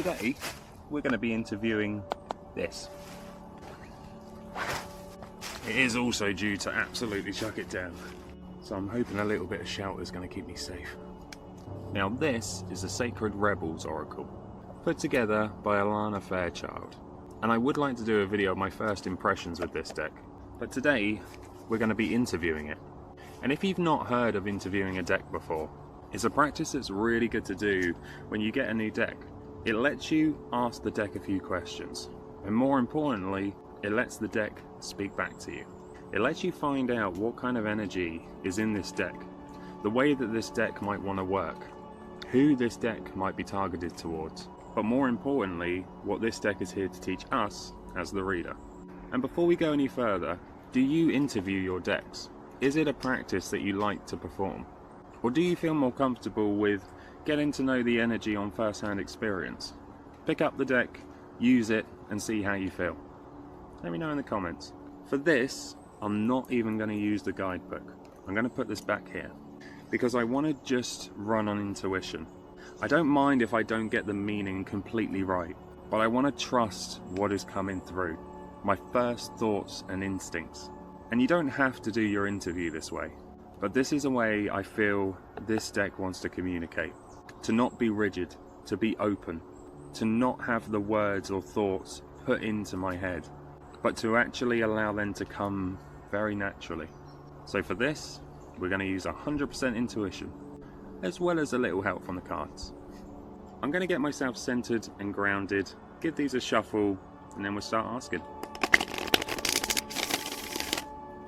today we're going to be interviewing this. It is also due to absolutely chuck it down, so I'm hoping a little bit of shelter is going to keep me safe. Now this is the Sacred Rebels Oracle, put together by Alana Fairchild, and I would like to do a video of my first impressions with this deck, but today we're going to be interviewing it. And if you've not heard of interviewing a deck before, it's a practice that's really good to do when you get a new deck. It lets you ask the deck a few questions, and more importantly, it lets the deck speak back to you. It lets you find out what kind of energy is in this deck, the way that this deck might want to work, who this deck might be targeted towards, but more importantly, what this deck is here to teach us as the reader. And before we go any further, do you interview your decks? Is it a practice that you like to perform? Or do you feel more comfortable with getting to know the energy on first-hand experience? Pick up the deck, use it, and see how you feel. Let me know in the comments. For this, I'm not even going to use the guidebook. I'm going to put this back here because I want to just run on intuition. I don't mind if I don't get the meaning completely right, but I want to trust what is coming through, my first thoughts and instincts. And you don't have to do your interview this way, but this is a way I feel this deck wants to communicate. To not be rigid, to be open, to not have the words or thoughts put into my head, but to actually allow them to come very naturally. So for this, we're going to use 100% intuition, as well as a little help from the cards. I'm going to get myself centered and grounded, give these a shuffle, and then we'll start asking.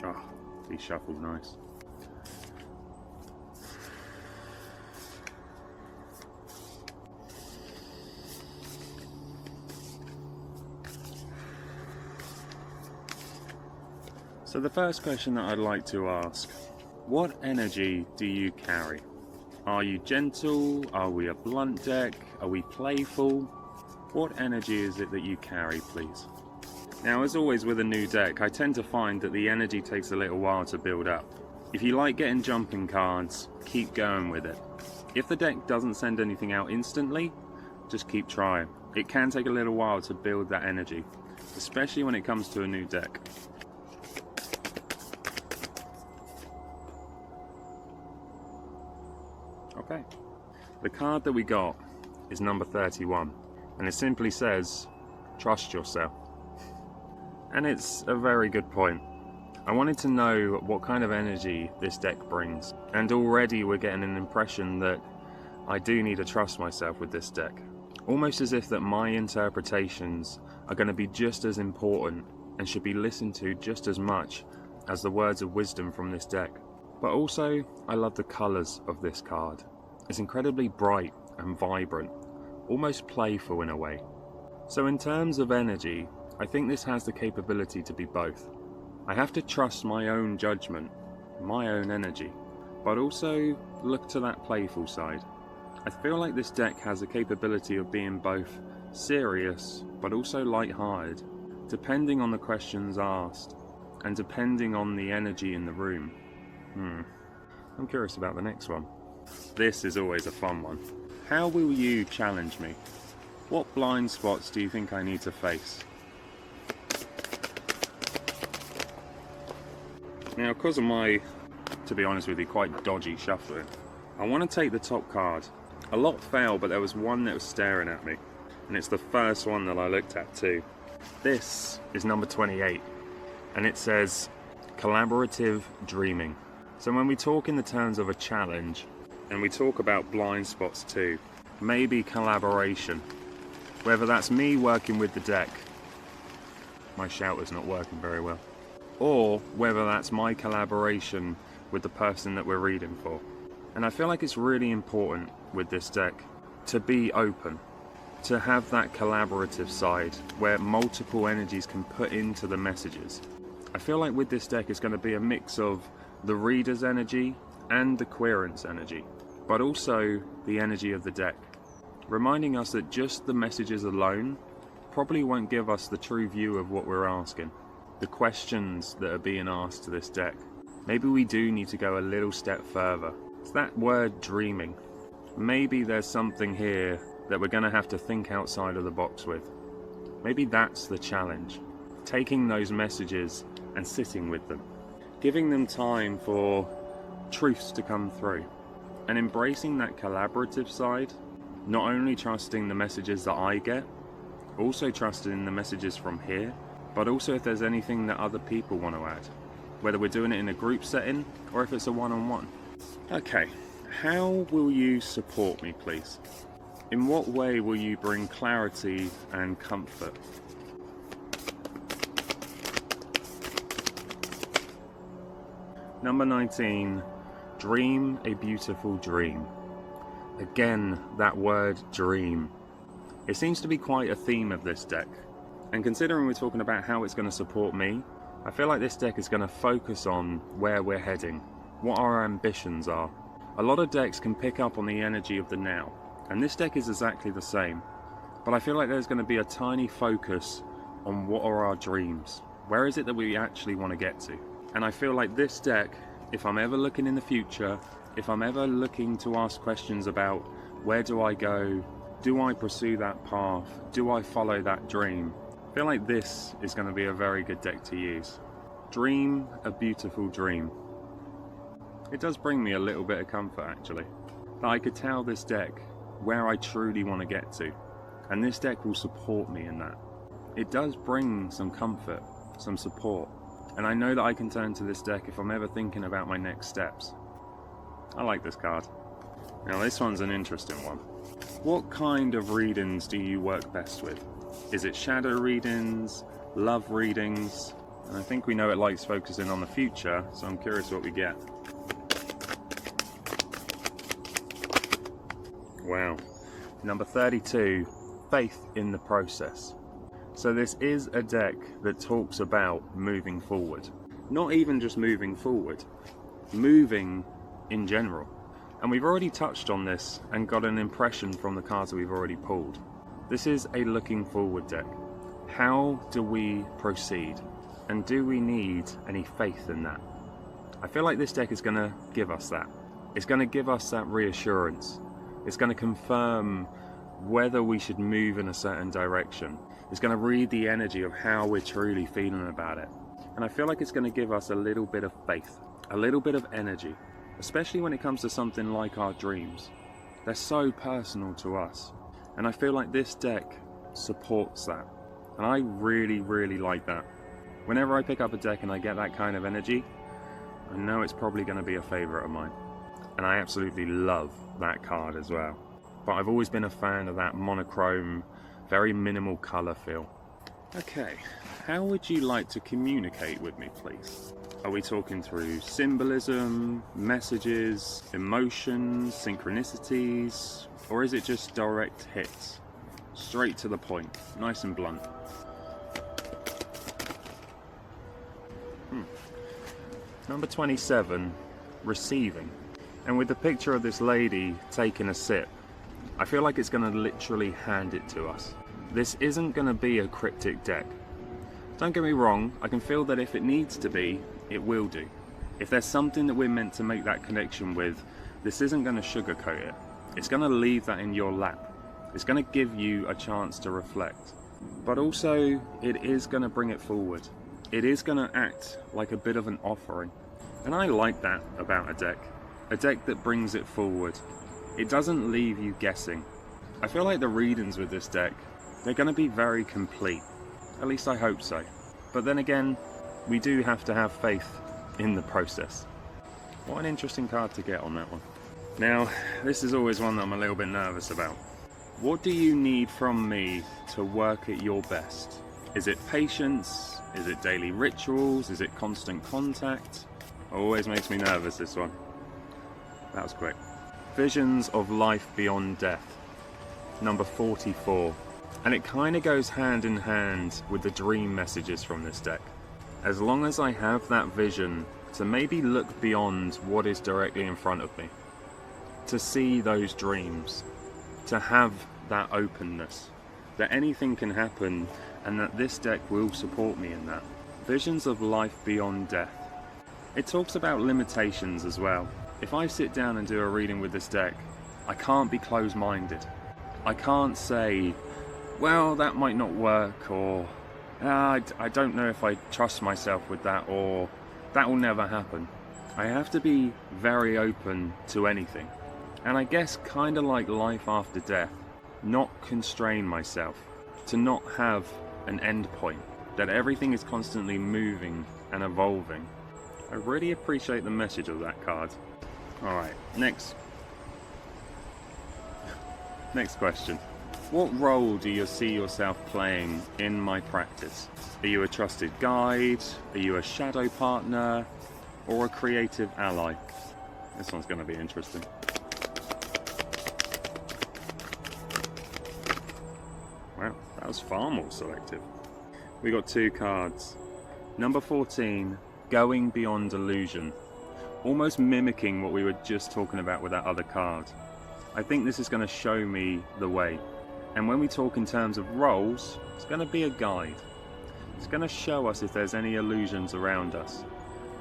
Oh, these shuffles nice. So the first question that I'd like to ask, what energy do you carry? Are you gentle? Are we a blunt deck? Are we playful? What energy is it that you carry, please? Now, as always with a new deck, I tend to find that the energy takes a little while to build up. If you like getting jumping cards, keep going with it. If the deck doesn't send anything out instantly, just keep trying. It can take a little while to build that energy, especially when it comes to a new deck. Okay, the card that we got is number 31, and it simply says, trust yourself. And it's a very good point. I wanted to know what kind of energy this deck brings, and already we're getting an impression that I do need to trust myself with this deck. Almost as if that my interpretations are going to be just as important and should be listened to just as much as the words of wisdom from this deck. But also, I love the colours of this card. It's incredibly bright and vibrant, almost playful in a way. So in terms of energy, I think this has the capability to be both. I have to trust my own judgment, my own energy, but also look to that playful side. I feel like this deck has the capability of being both serious, but also light-hearted, depending on the questions asked, and depending on the energy in the room. I'm curious about the next one. This is always a fun one. How will you challenge me? What blind spots do you think I need to face? Now, because of my, to be honest with you, quite dodgy shuffling, I want to take the top card. A lot fell, but there was one that was staring at me, and it's the first one that I looked at too. This is number 28, and it says, collaborative dreaming. So when we talk in the terms of a challenge, and we talk about blind spots too, maybe collaboration. Whether that's me working with the deck, my shouter's not working very well, or whether that's my collaboration with the person that we're reading for. And I feel like it's really important with this deck to be open, to have that collaborative side where multiple energies can put into the messages. I feel like with this deck it's going to be a mix of the reader's energy and the querent's energy, but also the energy of the deck, reminding us that just the messages alone probably won't give us the true view of what we're asking, the questions that are being asked to this deck. Maybe we do need to go a little step further. It's that word dreaming. maybe there's something here that we're going to have to think outside of the box with. Maybe that's the challenge. Taking those messages and sitting with them. Giving them time for truths to come through. And embracing that collaborative side. Not only trusting the messages that I get, also trusting the messages from here, but also if there's anything that other people want to add. Whether we're doing it in a group setting or if it's a one-on-one. Okay, how will you support me, please? In what way will you bring clarity and comfort? Number 19, dream a beautiful dream. Again, that word dream. It seems to be quite a theme of this deck. And considering we're talking about how it's going to support me, I feel like this deck is going to focus on where we're heading, what our ambitions are. A lot of decks can pick up on the energy of the now, and this deck is exactly the same. But I feel like there's going to be a tiny focus on what are our dreams. Where is it that we actually want to get to? And I feel like this deck, if I'm ever looking in the future, if I'm ever looking to ask questions about where do I go, do I pursue that path, do I follow that dream, I feel like this is going to be a very good deck to use. Dream a beautiful dream. It does bring me a little bit of comfort actually, that I could tell this deck where I truly want to get to, and this deck will support me in that. It does bring some comfort, some support, and I know that I can turn to this deck if I'm ever thinking about my next steps. I like this card. Now this one's an interesting one. What kind of readings do you work best with? Is it shadow readings, love readings? And I think we know it likes focusing on the future, so I'm curious what we get. Wow. Number 32, faith in the process. So this is a deck that talks about moving forward. Not even just moving forward, moving in general. And we've already touched on this and got an impression from the cards that we've already pulled. This is a looking forward deck. How do we proceed? And do we need any faith in that? I feel like this deck is going to give us that. It's going to give us that reassurance. It's going to confirm whether we should move in a certain direction. It's going to read the energy of how we're truly feeling about it. And I feel like it's going to give us a little bit of faith, a little bit of energy, especially when it comes to something like our dreams. They're so personal to us. And I feel like this deck supports that. And I really, really like that. Whenever I pick up a deck and I get that kind of energy, I know it's probably going to be a favourite of mine. And I absolutely love that card as well. But I've always been a fan of that monochrome, very minimal colour feel. Okay, how would you like to communicate with me, please? Are we talking through symbolism, messages, emotions, synchronicities, or is it just direct hits? Straight to the point, nice and blunt. Number 27, receiving. And with the picture of this lady taking a sip, I feel like it's going to literally hand it to us. This isn't going to be a cryptic deck. Don't get me wrong, I can feel that if it needs to be, it will do. If there's something that we're meant to make that connection with, this isn't going to sugarcoat it. It's going to leave that in your lap. It's going to give you a chance to reflect. But also, it is going to bring it forward. It is going to act like a bit of an offering. And I like that about a deck. A deck that brings it forward. It doesn't leave you guessing. I feel like the readings with this deck, they're going to be very complete. At least I hope so. But then again, we do have to have faith in the process. What an interesting card to get on that one. Now, this is always one that I'm a little bit nervous about. What do you need from me to work at your best? Is it patience? Is it daily rituals? Is it constant contact? Always makes me nervous, this one. That was quick. Visions of life beyond death. Number 44. And it kind of goes hand in hand with the dream messages from this deck. As long as I have that vision to maybe look beyond what is directly in front of me, to see those dreams, to have that openness, that anything can happen and that this deck will support me in that. Visions of life beyond death. It talks about limitations as well. If I sit down and do a reading with this deck I can't be closed-minded. I can't say, well, that might not work, or I don't know if I trust myself with that, or that will never happen. I have to be very open to anything. And I guess kind of like life after death, not constrain myself, to not have an end point, that everything is constantly moving and evolving. I really appreciate the message of that card. Alright, next question. What role do you see yourself playing in my practice? Are you a trusted guide? Are you a shadow partner? Or a creative ally? This one's going to be interesting. Wow, that was far more selective. We got 2 cards. Number 14, Going Beyond Illusion. Almost mimicking what we were just talking about with that other card. I think this is going to show me the way. And when we talk in terms of roles, it's going to be a guide. It's going to show us if there's any illusions around us,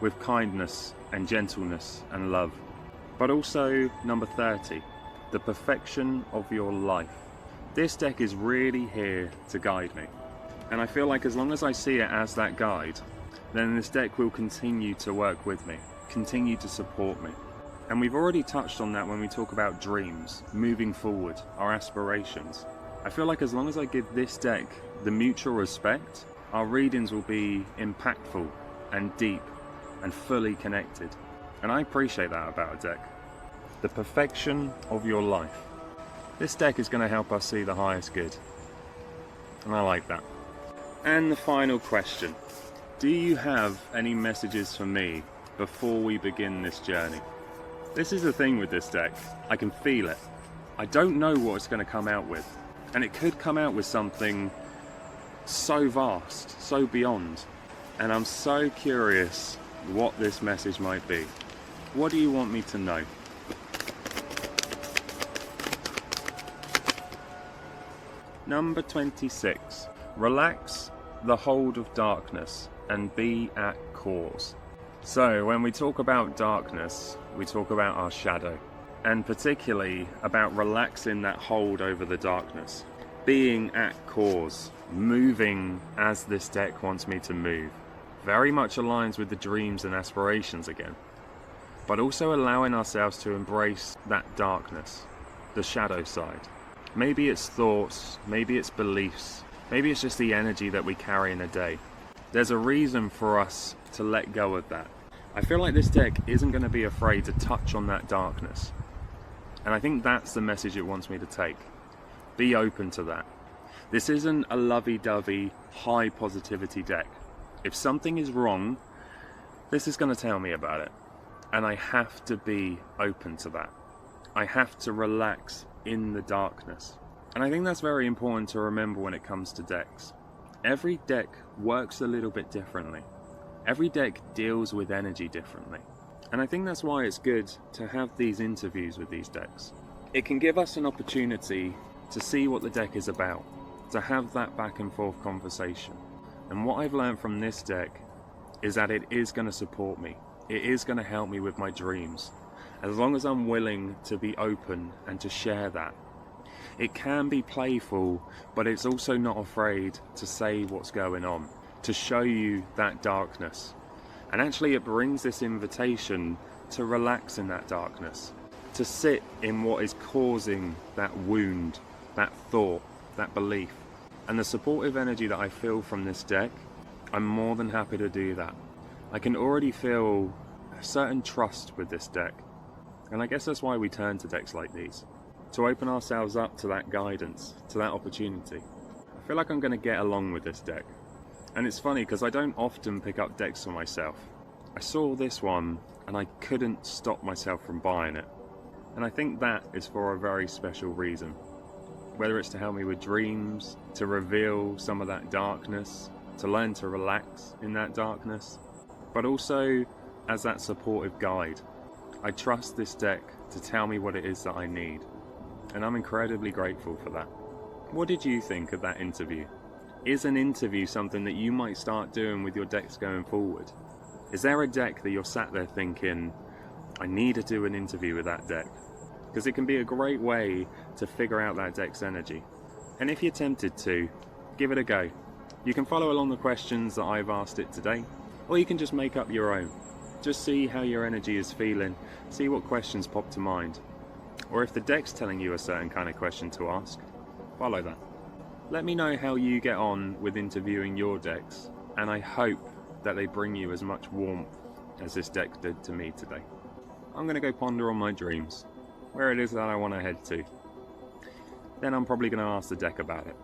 with kindness and gentleness and love. But also number 30, the perfection of your life. This deck is really here to guide me. And I feel like as long as I see it as that guide, then this deck will continue to work with me, continue to support me. And we've already touched on that when we talk about dreams, moving forward, our aspirations. I feel like as long as I give this deck the mutual respect, our readings will be impactful and deep and fully connected. And I appreciate that about a deck. The perfection of your life. This deck is going to help us see the highest good. And I like that. And the final question. Do you have any messages for me before we begin this journey? This is the thing with this deck. I can feel it. I don't know what it's going to come out with. And it could come out with something so vast, so beyond. And I'm so curious what this message might be. What do you want me to know? Number 26. Relax the hold of darkness and be at cause. So when we talk about darkness, we talk about our shadow, and particularly about relaxing that hold over the darkness. Being at cause, moving as this deck wants me to move. Very much aligns with the dreams and aspirations again. But also allowing ourselves to embrace that darkness, the shadow side. Maybe it's thoughts, maybe it's beliefs, maybe it's just the energy that we carry in a day. There's a reason for us to let go of that. I feel like this deck isn't going to be afraid to touch on that darkness. And I think that's the message it wants me to take. Be open to that. This isn't a lovey-dovey, high positivity deck. If something is wrong, this is going to tell me about it. And I have to be open to that. I have to relax in the darkness. And I think that's very important to remember when it comes to decks. Every deck works a little bit differently. Every deck deals with energy differently. And I think that's why it's good to have these interviews with these decks. It can give us an opportunity to see what the deck is about, to have that back and forth conversation. And what I've learned from this deck is that it is going to support me. It is going to help me with my dreams, as long as I'm willing to be open and to share that. It can be playful, but it's also not afraid to say what's going on, to show you that darkness. And actually it brings this invitation to relax in that darkness, to sit in what is causing that wound, that thought, that belief. And the supportive energy that I feel from this deck, I'm more than happy to do that. I can already feel a certain trust with this deck. And I guess that's why we turn to decks like these, to open ourselves up to that guidance, to that opportunity. I feel like I'm going to get along with this deck. And it's funny because I don't often pick up decks for myself. I saw this one and I couldn't stop myself from buying it. And I think that is for a very special reason. Whether it's to help me with dreams, to reveal some of that darkness, to learn to relax in that darkness, but also as that supportive guide. I trust this deck to tell me what it is that I need. And I'm incredibly grateful for that. What did you think of that interview? Is an interview something that you might start doing with your decks going forward? Is there a deck that you're sat there thinking, I need to do an interview with that deck? because it can be a great way to figure out that deck's energy. And if you're tempted to, give it a go. You can follow along the questions that I've asked it today, or you can just make up your own. Just see how your energy is feeling, see what questions pop to mind. Or if the deck's telling you a certain kind of question to ask, follow that. Let me know how you get on with interviewing your decks, and I hope that they bring you as much warmth as this deck did to me today. I'm going to go ponder on my dreams, where it is that I want to head to. Then I'm probably going to ask the deck about it.